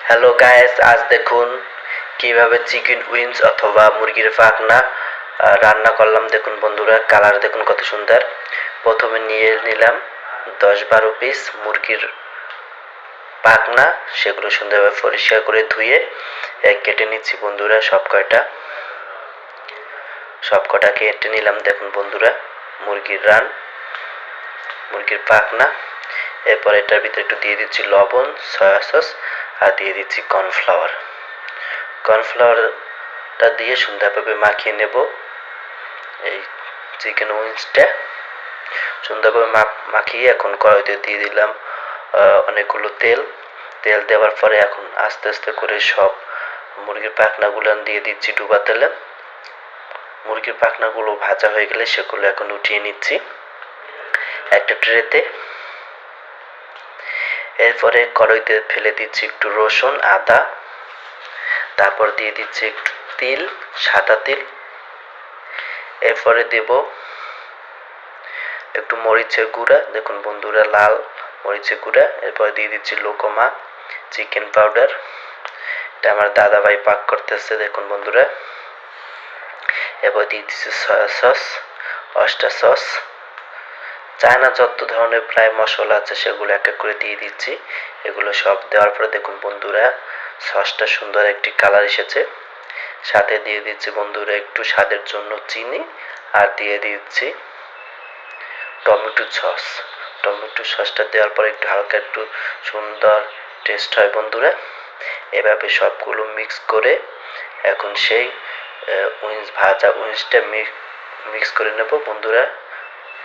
Hello guys, আজ দেখুন কিভাবে চিকেন উইংস অথবা মুরগির পাখনা রান্না করলাম। দেখুন বন্ধুরা, কালার দেখুন কত সুন্দর। প্রথমে নিয়ে নিলাম 10-12 পিস মুরগির পাখনা, সেগুলো সুন্দরভাবে পরিষ্কার করে ধুয়ে কেটে নিচ্ছি বন্ধুরা। সবকটা কেটে নিলাম। দেখুন বন্ধুরা, মুরগির পাখনা। এরপর এটার ভিতরে একটু দিয়ে দিচ্ছি লবণ, সয়া সস আর দিয়ে দিচ্ছি কর্নফ্লাওয়ারটা দিয়ে সুন্দরভাবে মাখিয়ে নেব। এই চিকেন উইংসটা সুন্দরভাবে মাখিয়ে এখন কড়াইতে দিয়ে দিলাম অনেকগুলো তেল দেওয়ার পরে এখন আস্তে আস্তে করে সব মুরগির পাখনাগুলো দিয়ে দিচ্ছি ডুবা তেলে। মুরগির পাখনাগুলো ভাজা হয়ে গেলে সেগুলো এখন উঠিয়ে নিচ্ছি একটা ট্রেতে। এরপরে কড়াইতে ফেলে দিচ্ছি একটু রসুন, আদা, তারপর দিয়ে দিচ্ছি একটু তিল, সাদা তিল। এরপরে দেব একটু মরিচের গুঁড়া, দেখুন বন্ধুরা, লাল মরিচের গুঁড়া। এরপরে দিয়ে দিচ্ছি লোকমা চিকেন পাউডার, এটা আমার দাদা ভাই পাক করতেছে, দেখুন বন্ধুরা। এরপর দিয়ে দিচ্ছি soya sauce, oyster sauce, China যত ধরনের প্রায় মশলা আছে সেগুলো এক এক করে দিয়ে দিচ্ছি। এগুলো সব দেওয়ার পরে দেখুন বন্ধুরা, সসটা সুন্দর একটি কালার এসেছে। সাথে দিয়ে দিচ্ছি বন্ধুরা একটু স্বাদের জন্য চিনি, আর দিয়ে দিচ্ছি টমেটো সসটা দেওয়ার পরে একটু হালকা একটু সুন্দর টেস্ট হয় বন্ধুরা। এভাবে সবগুলো মিক্স করে এখন সেই ভাজা উইংসটা মিক্স করে নেব বন্ধুরা।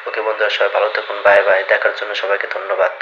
ওকে বন্ধুরা, সবাই ভালো থাকুন, বাই বাই। দেখার জন্য সবাইকে ধন্যবাদ।